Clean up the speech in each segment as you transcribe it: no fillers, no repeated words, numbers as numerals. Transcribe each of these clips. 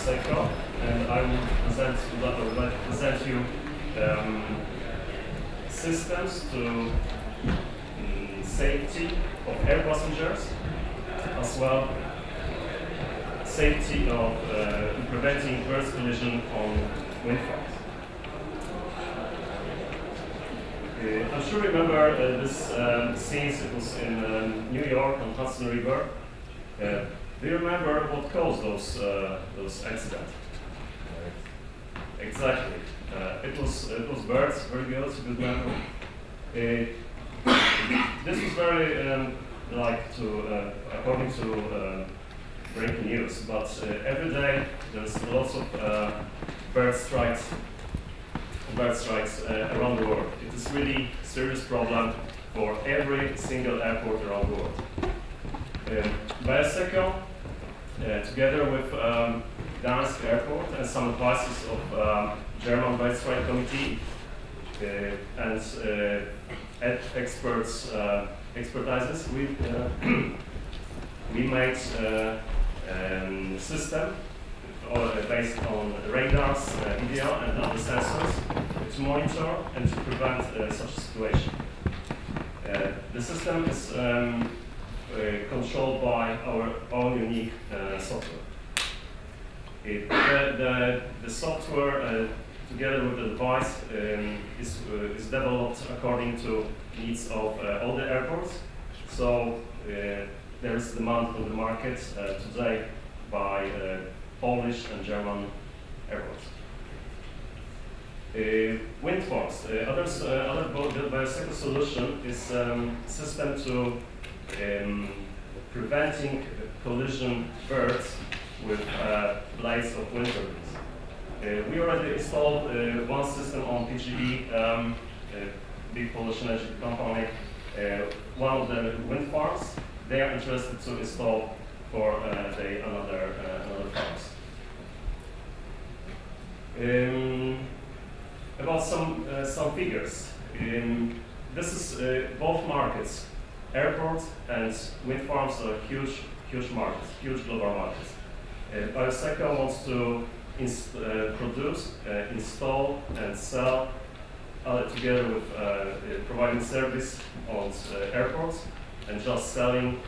Bioseco, and I would like to present you systems to safety of air passengers, as well safety of preventing bird collision on wind farms. I'm sure you remember this scenes. It was in New York on Hudson River. Do you remember what caused those accidents? Exactly. It was birds. Very good. It's a good memory. This was very according to breaking news. But every day there's lots of bird strikes around the world. It is really a serious problem for every single airport around the world. Bioseco, together with Gdańsk Airport and some advices of German Bird Strike Committee and expertises, we made a system based on radars, video, and other sensors to monitor and to prevent such a situation. The system is controlled by our own unique software. The software, together with the device, is developed according to needs of all the airports. So there is demand on the market today by Polish and German airports. Wind farms. Other Bioseco solution is a system to preventing collision birds with blades of wind turbines. We already installed one system on PGE, a big Polish energy company, one of the wind farms. They are interested to install for another farms. About some figures. This is both markets. Airports and wind farms are huge markets, huge global markets. Bioseco wants to produce, install, and sell together with providing service on airports and just selling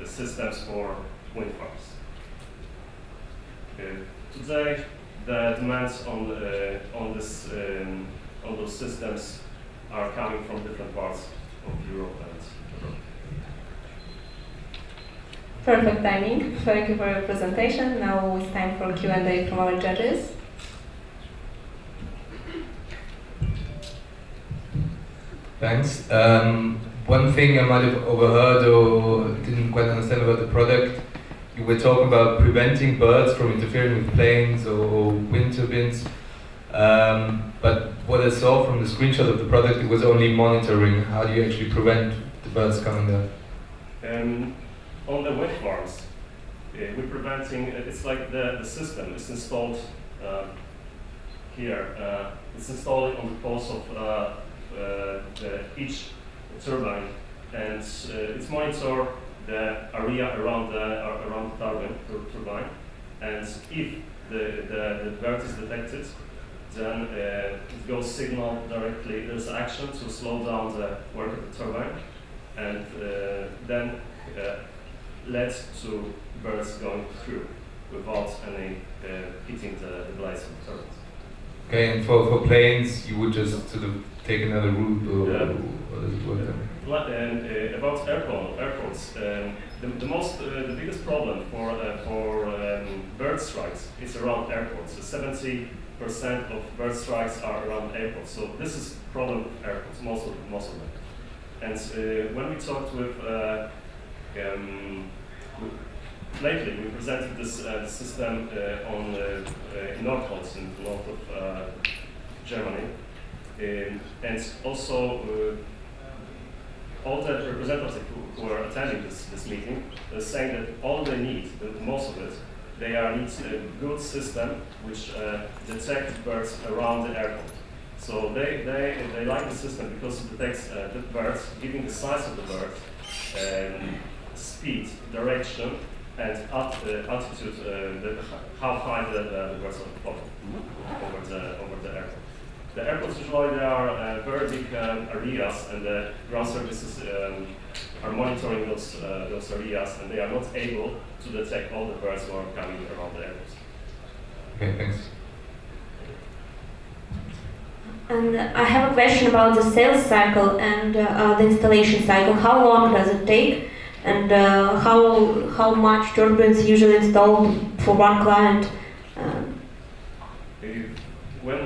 systems for wind farms. Today, the demands on those systems are coming from different parts of Europe and abroad. Perfect timing. Thank you for your presentation. Now it's time for Q&A from our judges. Thanks. One thing I might have overheard or didn't quite understand about the product, you were talking about preventing birds from interfering with planes or wind turbines. But what I saw from the screenshot of the product, it was only monitoring. How do you actually prevent the birds coming there? On the wind farms, we're preventing, it's like the system is installed here. It's installed on the poles of each turbine, and it's monitor the area around the turbine. And if the bird is detected, then it goes signal directly. There's action to slow down the work of the turbine, and then led to birds going through without any hitting the blades of the turbines. Okay, and for planes, you would just sort of take another route, or does it work then? About airports, the biggest problem for bird strikes is around airports. 70% of bird strikes are around airports. So this is a problem with airports, most of them. And when we talked with lately, we presented this system in Nordholz, in the north of Germany, and also all the representatives who are attending this meeting are saying that all they need, most of it, they need a good system which detects birds around the airport. So they like the system because it detects the birds, giving the size of the bird, speed, direction, and altitude, how high the birds are flying over the airport. The airports usually they are very big areas, and the ground services are monitoring those areas, and they are not able to detect all the birds who are coming around the airports. Okay, thanks. And I have a question about the sales cycle and the installation cycle. How long does it take, and how much turbines usually installed for one client? When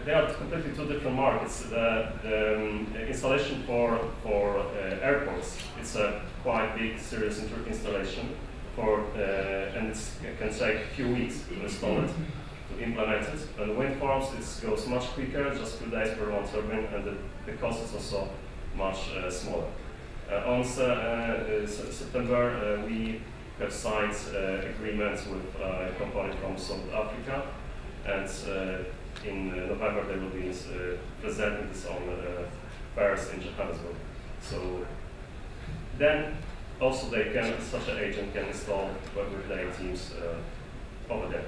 they are completely two different markets, the installation for airports, it's a quite big, serious installation and it can take a few weeks to install it, to implement it. And wind farms, it goes much quicker, just 2 days per one turbine, and the cost is also much smaller. On September, we have signed agreements with a company from South Africa, and in November they will be presenting this on fairs in Johannesburg. So then also such an agent can install with their teams over there.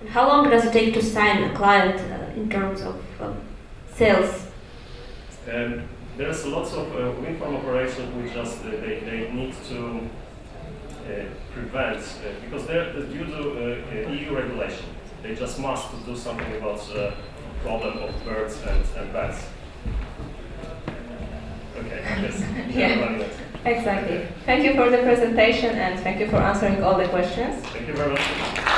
And how long does it take to sign a client in terms of sales? There's lots of wind farm operations which just they need to prevent because they're due to EU regulation. They just must do something about the problem of birds and bats. Okay, yes. Yeah, exactly. Thank you for the presentation and thank you for answering all the questions. Thank you very much.